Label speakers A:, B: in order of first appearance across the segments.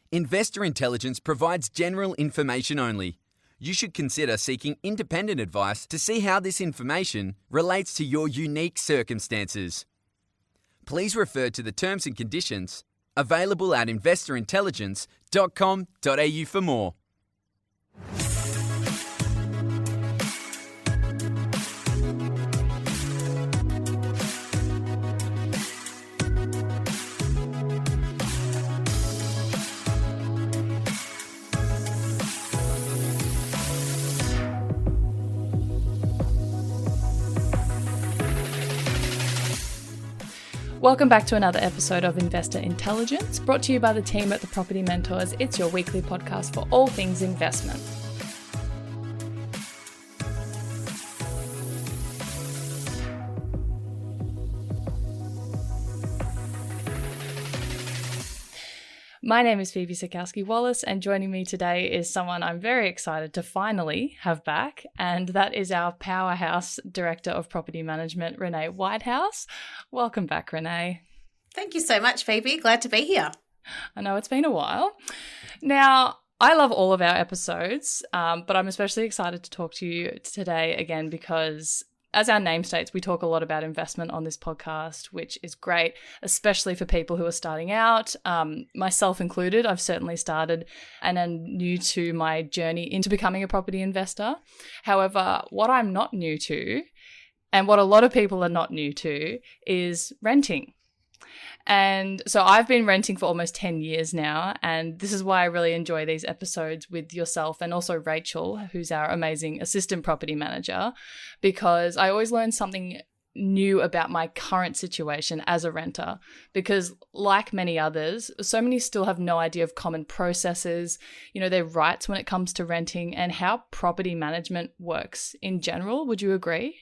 A: Investor Intelligence provides general information only. You should consider seeking independent advice to see how this information relates to your unique circumstances. Please refer to the terms and conditions available at investorintelligence.com.au for more.
B: Welcome back to another episode of Investor Intelligence, brought to you by the team at the Property Mentors. It's your weekly podcast for all things investment. My name is Phoebe Sikowski-Wallace, and joining me today is someone I'm very excited to finally have back, and that is our powerhouse Director of Property Management, Renee Whitehouse. Welcome back, Renee.
C: Thank you so much, Phoebe. Glad to be here.
B: I know it's been a while. Now, I love all of our episodes, but I'm especially excited to talk to you today again because, as our name states, we talk a lot about investment on this podcast, which is great, especially for people who are starting out, myself included. I've certainly started and am new to my journey into becoming a property investor. However, what I'm not new to, and what a lot of people are not new to, is renting. And so I've been renting for almost 10 years now, and this is why I really enjoy these episodes with yourself and also Rachel, who's our amazing assistant property manager, because I always learn something new about my current situation as a renter, because like many others, so many still have no idea of common processes, their rights when it comes to renting and how property management works in general. Would you agree?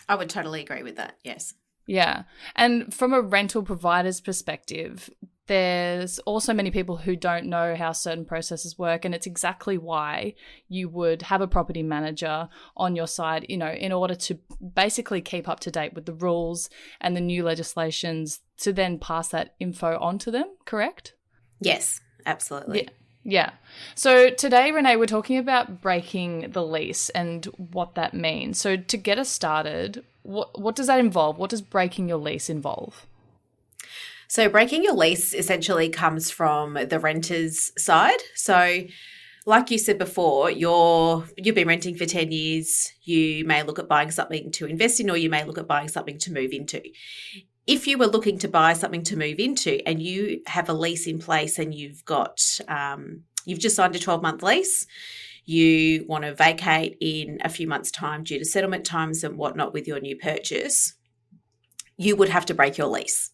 C: I would totally agree with that, yes.
B: Yeah. And from a rental provider's perspective, there's also many people who don't know how certain processes work. And it's exactly why you would have a property manager on your side, in order to basically keep up to date with the rules and the new legislations to then pass that info on to them, correct?
C: Yes, absolutely.
B: Yeah. So today, Renee, we're talking about breaking the lease and what that means. So to get us started, what does that involve? What does breaking your lease involve?
C: So breaking your lease essentially comes from the renter's side. So like you said before, you've been renting for 10 years. You may look at buying something to invest in, or you may look at buying something to move into. If you were looking to buy something to move into and you have a lease in place and you've just signed a 12-month lease, you want to vacate in a few months' time due to settlement times and whatnot with your new purchase, you would have to break your lease.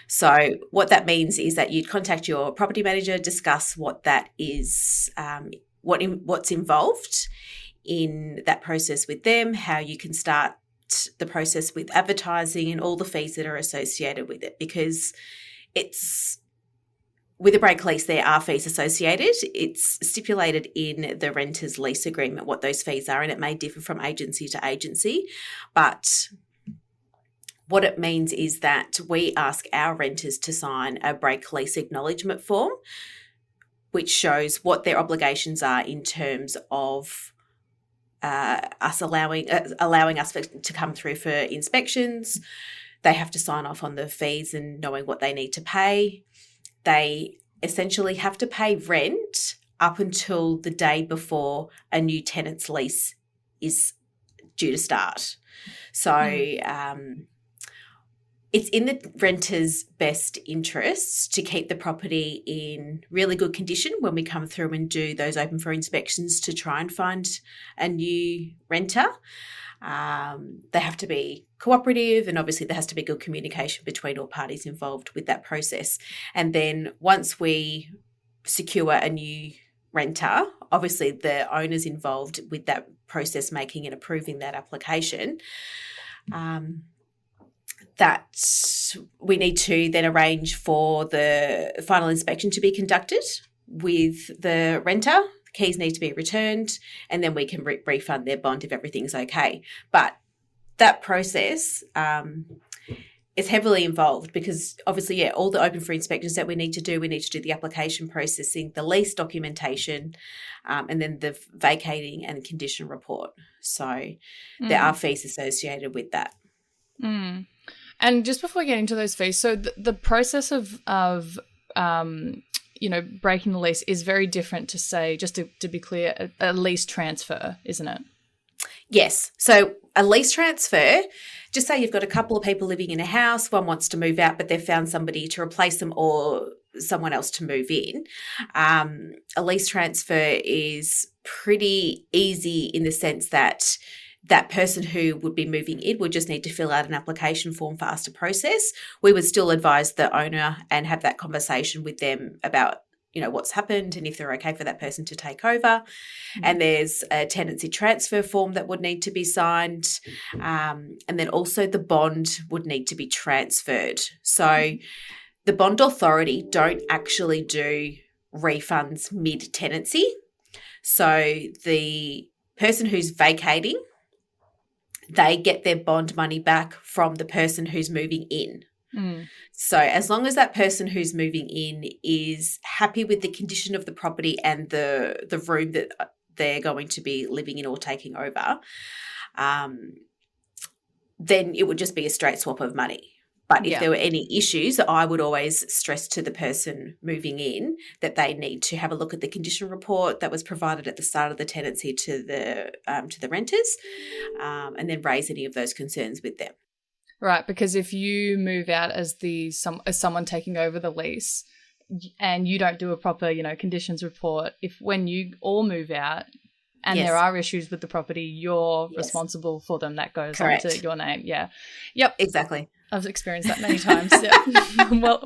C: So what that means is that you'd contact your property manager, discuss what that is, what's involved in that process with them, how you can start the process with advertising and all the fees that are associated with it, because with a break lease, there are fees associated. It's stipulated in the renter's lease agreement what those fees are, and it may differ from agency to agency. But what it means is that we ask our renters to sign a break lease acknowledgement form, which shows what their obligations are in terms of us allowing us to come through for inspections. They have to sign off on the fees and knowing what they need to pay. They essentially have to pay rent up until the day before a new tenant's lease is due to start. So it's in the renter's best interests to keep the property in really good condition when we come through and do those open for inspections to try and find a new renter. They have to be cooperative, and obviously there has to be good communication between all parties involved with that process. And then once we secure a new renter, obviously the owners involved with that process making and approving that application, that we need to then arrange for the final inspection to be conducted with the renter. Keys need to be returned, and then we can refund their bond if everything's okay. But that process it's heavily involved because obviously, yeah, all the open for inspections that we need to do the application processing, the lease documentation, and then the vacating and condition report. So there are fees associated with that.
B: Mm. And just before we get into those fees, so the process of breaking the lease is very different to, say, just to be clear, a lease transfer, isn't it?
C: Yes. So a lease transfer, just say you've got a couple of people living in a house, one wants to move out, but they've found somebody to replace them or someone else to move in. A lease transfer is pretty easy in the sense that that person who would be moving in would just need to fill out an application form for us to process. We would still advise the owner and have that conversation with them about what's happened and if they're okay for that person to take over. And there's a tenancy transfer form that would need to be signed. And then also the bond would need to be transferred. So the bond authority don't actually do refunds mid-tenancy. So the person who's vacating, they get their bond money back from the person who's moving in. So as long as that person who's moving in is happy with the condition of the property and the room that they're going to be living in or taking over, then it would just be a straight swap of money. But if there were any issues, I would always stress to the person moving in that they need to have a look at the condition report that was provided at the start of the tenancy to the renters, and then raise any of those concerns with them.
B: Right, because if you move out as someone taking over the lease and you don't do a proper, conditions report, when you all move out and there are issues with the property, you're responsible for them. That goes onto your name. Yeah. Yep.
C: Exactly.
B: I've experienced that many times. Yeah. well.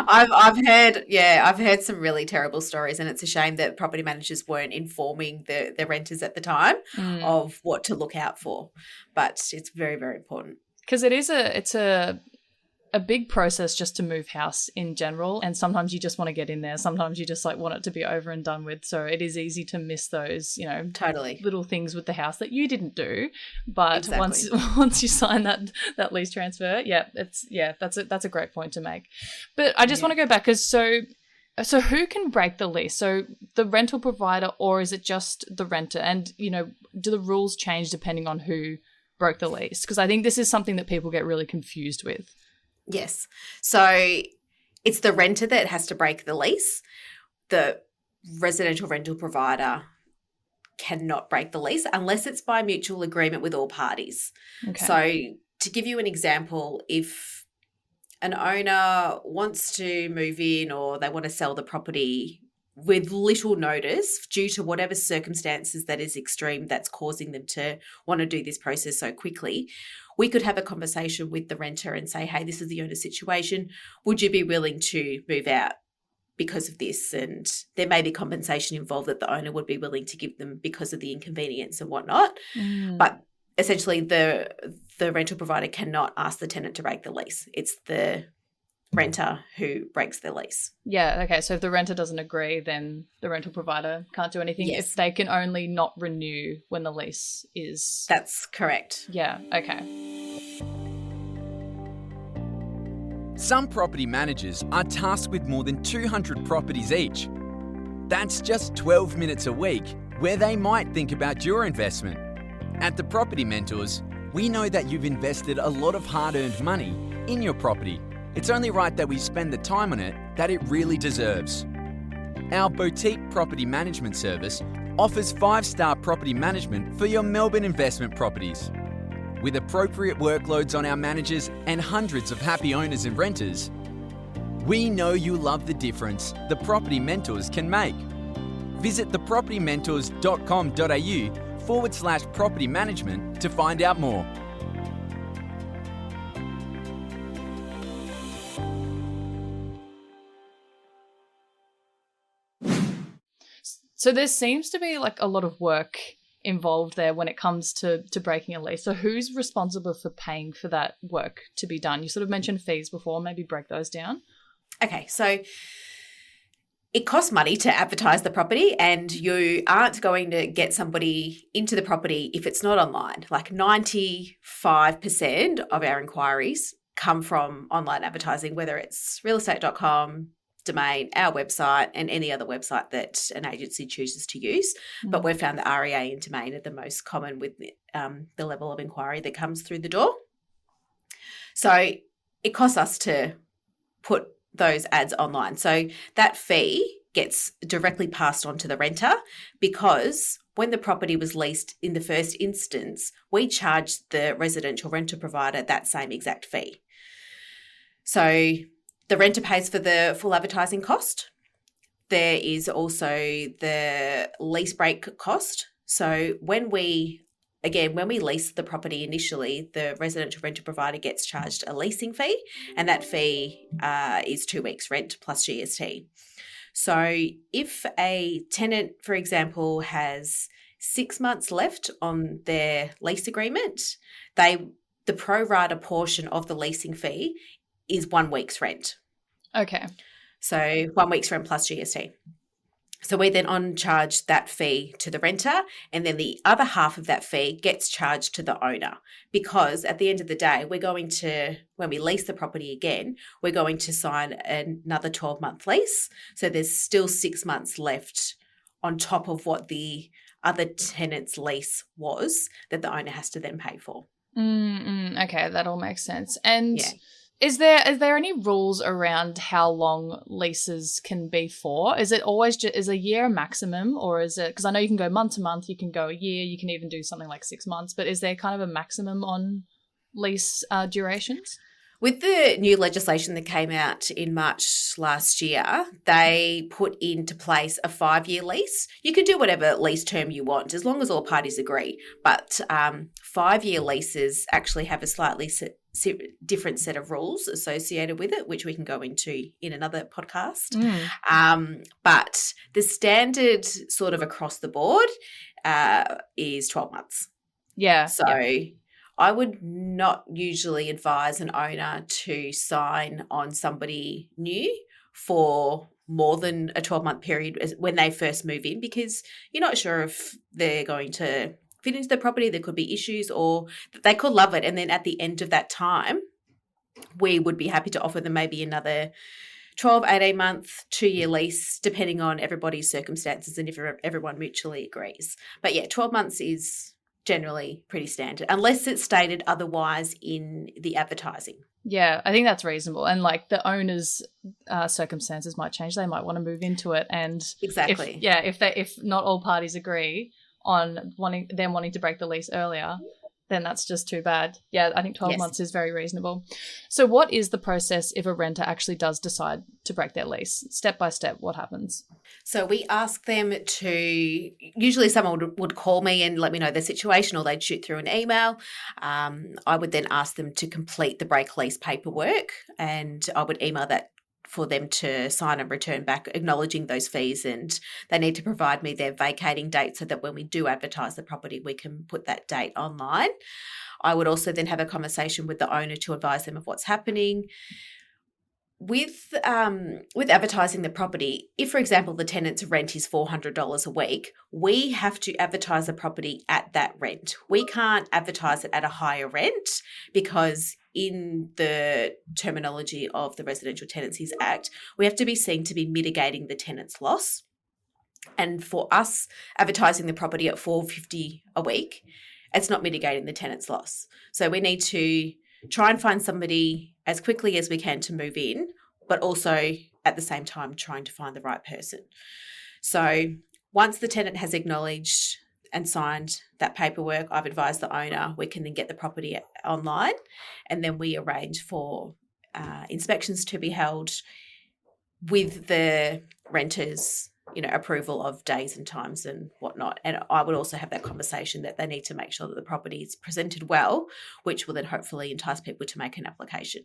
C: I've heard some really terrible stories, and it's a shame that property managers weren't informing the renters at the time of what to look out for. But it's very, very important.
B: Because it's a big process just to move house in general, and sometimes you just want to get in there. Sometimes you just want it to be over and done with. So it is easy to miss those,
C: totally
B: little things with the house that you didn't do. But
C: exactly.
B: once you sign that lease transfer, that's a great point to make. But I just want to go back because so who can break the lease? So the rental provider, or is it just the renter? And do the rules change depending on who broke the lease? Because I think this is something that people get really confused with.
C: Yes. So it's the renter that has to break the lease. The residential rental provider cannot break the lease unless it's by mutual agreement with all parties.
B: Okay.
C: So to give you an example, if an owner wants to move in or they want to sell the property with little notice due to whatever circumstances that is extreme that's causing them to want to do this process so quickly, we could have a conversation with the renter and say, hey, this is the owner's situation. Would you be willing to move out because of this? And there may be compensation involved that the owner would be willing to give them because of the inconvenience and whatnot. But essentially the rental provider cannot ask the tenant to break the lease. It's the renter who breaks the lease.
B: Yeah, okay. So if the renter doesn't agree, then the rental provider can't do anything.
C: Yes.
B: If they can only not renew when the lease is...
C: That's correct.
B: Yeah, okay.
A: Some property managers are tasked with more than 200 properties each. That's just 12 minutes a week where they might think about your investment. At the Property Mentors, we know that you've invested a lot of hard-earned money in your property. It's only right that we spend the time on it that it really deserves. Our boutique property management service offers 5-star property management for your Melbourne investment properties. With appropriate workloads on our managers and hundreds of happy owners and renters, we know you love the difference the Property Mentors can make. Visit thepropertymentors.com.au/property management to find out more.
B: So there seems to be a lot of work involved there when it comes to breaking a lease. So who's responsible for paying for that work to be done? You sort of mentioned fees before, maybe break those down.
C: Okay, so it costs money to advertise the property, and you aren't going to get somebody into the property if it's not online. 95% of our inquiries come from online advertising, whether it's realestate.com, Domain, our website, and any other website that an agency chooses to use. But we've found that REA and Domain are the most common with the level of inquiry that comes through the door. So it costs us to put those ads online. So that fee gets directly passed on to the renter, because when the property was leased in the first instance, we charged the residential renter provider that same exact fee. So the renter pays for the full advertising cost. There is also the lease break cost. So when we lease the property initially, the residential rental provider gets charged a leasing fee, and that fee is 2 weeks rent plus GST. So if a tenant, for example, has 6 months left on their lease agreement, the pro rata portion of the leasing fee is 1 week's rent.
B: Okay.
C: So 1 week's rent plus GST. So we then on-charge that fee to the renter, and then the other half of that fee gets charged to the owner, because at the end of the day, when we lease the property again, we're going to sign another 12-month lease. So there's still 6 months left on top of what the other tenant's lease was that the owner has to then pay for.
B: Okay, that all makes sense. And
C: yeah.
B: Is there any rules around how long leases can be for? Is it always is a year a maximum, or is it, because I know you can go month to month, you can go a year, you can even do something like 6 months, but is there kind of a maximum on lease durations?
C: With the new legislation that came out in March last year, they put into place a 5-year lease. You can do whatever lease term you want as long as all parties agree. But 5-year leases actually have a slightly different set of rules associated with it, which we can go into in another podcast. But the standard sort of across the board is 12 months.
B: Yeah.
C: So I would not usually advise an owner to sign on somebody new for more than a 12-month period when they first move in, because you're not sure if they're going to fit into the property. There could be issues, or they could love it. And then at the end of that time, we would be happy to offer them maybe another 12, 18-month, 2-year lease, depending on everybody's circumstances and if everyone mutually agrees. But yeah, 12 months is generally pretty standard, unless it's stated otherwise in the advertising.
B: Yeah, I think that's reasonable. And like the owner's circumstances might change. They might want to move into it. And
C: exactly.
B: If not all parties agree on wanting to break the lease earlier, then that's just too bad. Yeah, I think 12 months is very reasonable. So what is the process if a renter actually does decide to break their lease? Step by step, what happens?
C: So we ask them to, usually someone would call me and let me know their situation, or they'd shoot through an email. I would then ask them to complete the break lease paperwork, and I would email that for them to sign and return back, acknowledging those fees, and they need to provide me their vacating date so that when we do advertise the property, we can put that date online. I would also then have a conversation with the owner to advise them of what's happening. With advertising the property, if, for example, the tenant's rent is $400 a week, we have to advertise the property at that rent. We can't advertise it at a higher rent, because in the terminology of the Residential Tenancies Act, we have to be seen to be mitigating the tenant's loss. And for us advertising the property at $450 a week, it's not mitigating the tenant's loss. So we need to try and find somebody as quickly as we can to move in, but also at the same time trying to find the right person. So once the tenant has acknowledged and signed that paperwork, I've advised the owner, we can then get the property online, and then we arrange for inspections to be held with the renters, approval of days and times and whatnot. And I would also have that conversation that they need to make sure that the property is presented well, which will then hopefully entice people to make an application.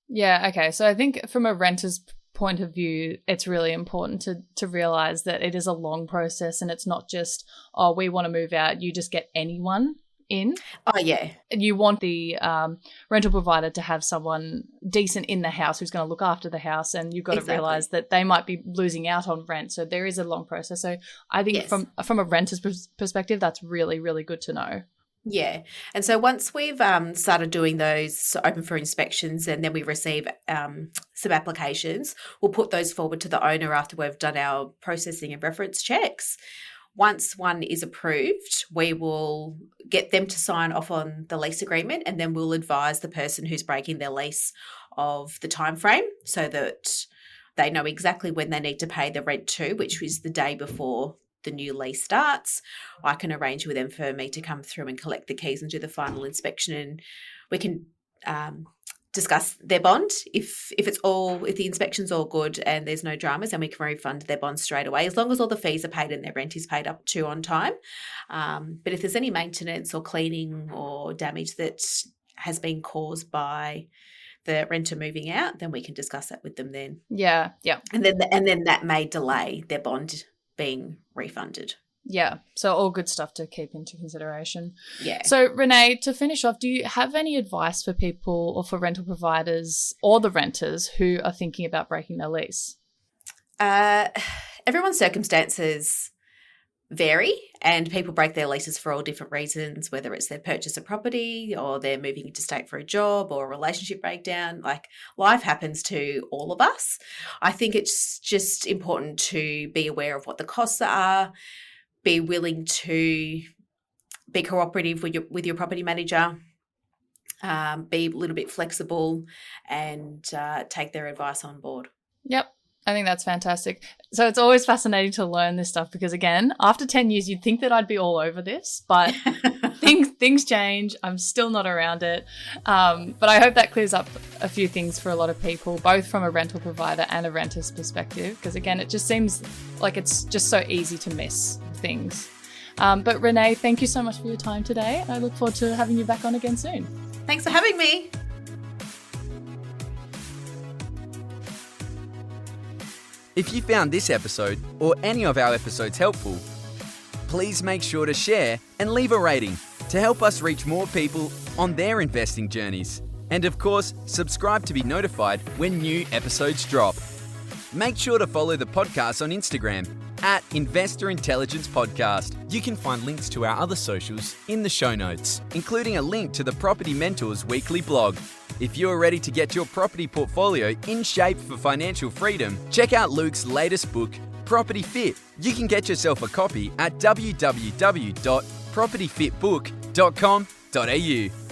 B: Yeah, okay. So I think from a renter's point of view, it's really important to realise that it is a long process, and it's not just, we want to move out, you just get anyone in.
C: Oh, yeah.
B: You want the rental provider to have someone decent in the house who's going to look after the house, and you've got to realise that they might be losing out on rent. So there is a long process. So I think from a renter's perspective, that's really, really good to know.
C: Yeah. And so once we've started doing those open for inspections and then we receive some applications, we'll put those forward to the owner after we've done our processing and reference checks. Once one is approved, we will get them to sign off on the lease agreement, and then we'll advise the person who's breaking their lease of the time frame so that they know exactly when they need to pay the rent to, which is the day before the new lease starts. I can arrange with them for me to come through and collect the keys and do the final inspection, and we can discuss their bond. If the inspection's all good and there's no dramas, then we can refund their bond straight away, as long as all the fees are paid and their rent is paid up to on time. But if there's any maintenance or cleaning or damage that has been caused by the renter moving out, then we can discuss that with them then.
B: Yeah.
C: And then that may delay their bond being refunded.
B: Yeah. So all good stuff to keep into consideration.
C: Yeah.
B: So Renee, to finish off, do you have any advice for people or for rental providers or the renters who are thinking about breaking their lease?
C: Everyone's circumstances vary, and people break their leases for all different reasons, whether it's their purchase of property or they're moving interstate for a job or a relationship breakdown. Like, life happens to all of us. I think it's just important to be aware of what the costs are, be willing to be cooperative with your property manager, be a little bit flexible, and take their advice on board.
B: Yep. I think that's fantastic. So it's always fascinating to learn this stuff because, again, after 10 years, you'd think that I'd be all over this, but things change. I'm still not around it. But I hope that clears up a few things for a lot of people, both from a rental provider and a renter's perspective, because, again, it just seems like it's just so easy to miss things. But Renee, thank you so much for your time today. I look forward to having you back on again soon.
C: Thanks for having me.
A: If you found this episode or any of our episodes helpful, please make sure to share and leave a rating to help us reach more people on their investing journeys. And of course, subscribe to be notified when new episodes drop. Make sure to follow the podcast on Instagram @Investor Intelligence Podcast. You can find links to our other socials in the show notes, including a link to the Property Mentors weekly blog. If you're ready to get your property portfolio in shape for financial freedom, check out Luke's latest book, Property Fit. You can get yourself a copy at www.propertyfitbook.com.au.